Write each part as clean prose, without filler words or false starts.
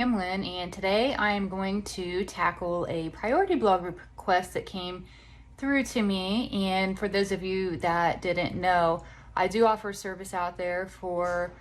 am Lynn, and today I am going to tackle a priority blog request that came through to me. And for those of you that didn't know, I do offer service out there for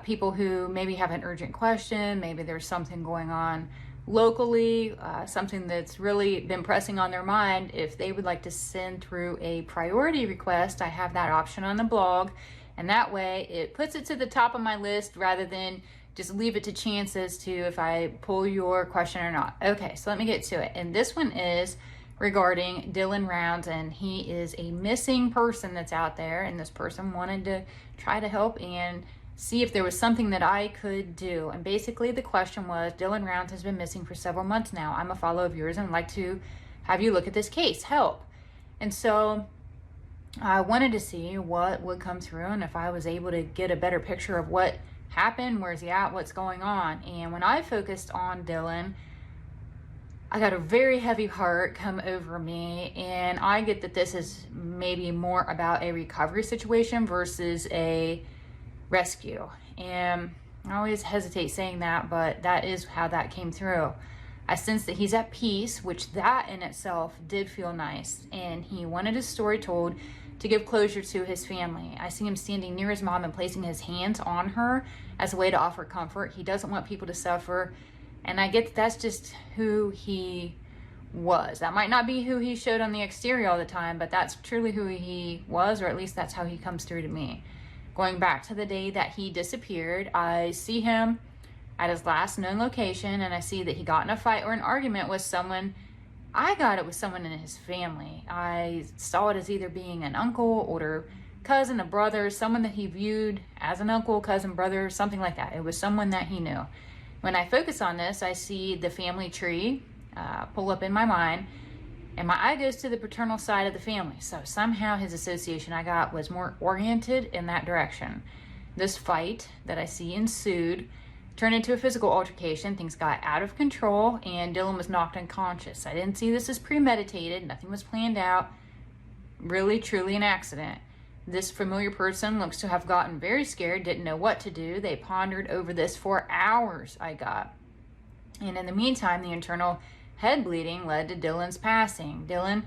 people who maybe have an urgent question, maybe there's something going on locally, something that's really been pressing on their mind. If they would like to send through a priority request, I have that option on the blog, and that way it puts it to the top of my list rather than just leave it to chance as to if I pull your question or not. Okay, so let me get to it. And this one is regarding Dylan Rounds, and he is a missing person that's out there, and this person wanted to try to help and see if there was something that I could do. And basically the question was, Dylan Rounds has been missing for several months now. I'm a follower of yours and would like to have you look at this case, help. And so I wanted to see what would come through and if I was able to get a better picture of what happened, where's he at, what's going on. And when I focused on Dylan, I got a very heavy heart come over me, and I get that this is maybe more about a recovery situation versus a rescue. And I always hesitate saying that, but that is how that came through. I sense that he's at peace, which that in itself did feel nice, and he wanted his story told to give closure to his family. I see him standing near his mom and placing his hands on her as a way to offer comfort. He doesn't want people to suffer, and I get that that's just who he was. That might not be who he showed on the exterior all the time, but that's truly who he was, or at least that's how he comes through to me. Going back to the day that he disappeared, I see him at his last known location, and I see that he got in a fight or an argument with someone. I got it with someone in his family. I saw it as either being an uncle, older cousin, a brother, someone that he viewed as an uncle, cousin, brother, something like that. It was someone that he knew. When I focus on this, I see the family tree pull up in my mind, and my eye goes to the paternal side of the family. So somehow his association I got was more oriented in that direction. This fight that I see ensued turned into a physical altercation. Things got out of control, and Dylan was knocked unconscious. I didn't see this as premeditated. Nothing was planned out. Really, truly an accident. This familiar person looks to have gotten very scared, didn't know what to do. They pondered over this for hours, I got. And in the meantime, the internal head bleeding led to Dylan's passing. Dylan,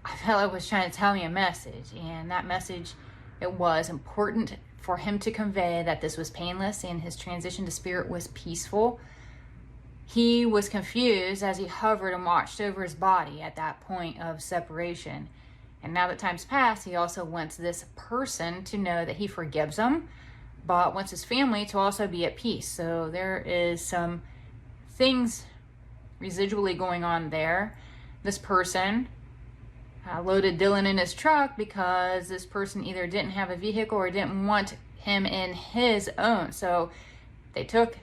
I felt like was trying to tell me a message, and that message, it was important for him to convey that this was painless and his transition to spirit was peaceful. He was confused as he hovered and watched over his body at that point of separation. And now that time's passed, he also wants this person to know that he forgives them, but wants his family to also be at peace. So there is some things residually going on there. This person loaded Dylan in his truck because this person either didn't have a vehicle or didn't want him in his own. So they took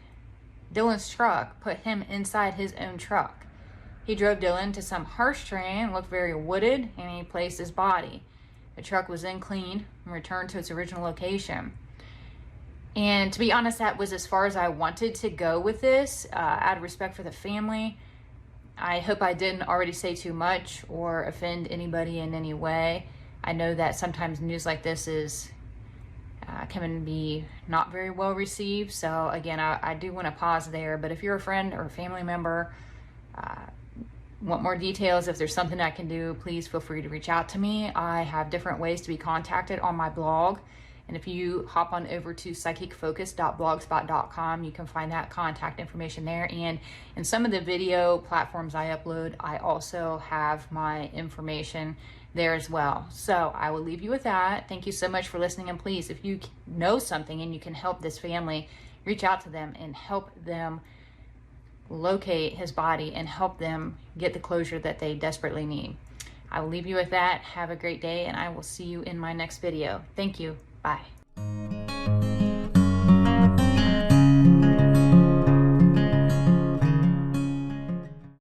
Dylan's truck, put him inside his own truck. He drove Dylan to some harsh terrain, looked very wooded, and he placed his body. The truck was then cleaned and returned to its original location. And to be honest, that was as far as I wanted to go with this, out of respect for the family. I hope I didn't already say too much or offend anybody in any way. I know that sometimes news like this is can be not very well received. So again, I do want to pause there. But if you're a friend or a family member, want more details, if there's something I can do, please feel free to reach out to me. I have different ways to be contacted on my blog. And if you hop on over to psychicfocus.blogspot.com, you can find that contact information there. And in some of the video platforms I upload, I also have my information there as well. So I will leave you with that. Thank you so much for listening. And please, if you know something and you can help this family, reach out to them and help them locate his body and help them get the closure that they desperately need. I will leave you with that. Have a great day, and I will see you in my next video. Thank you. Bye.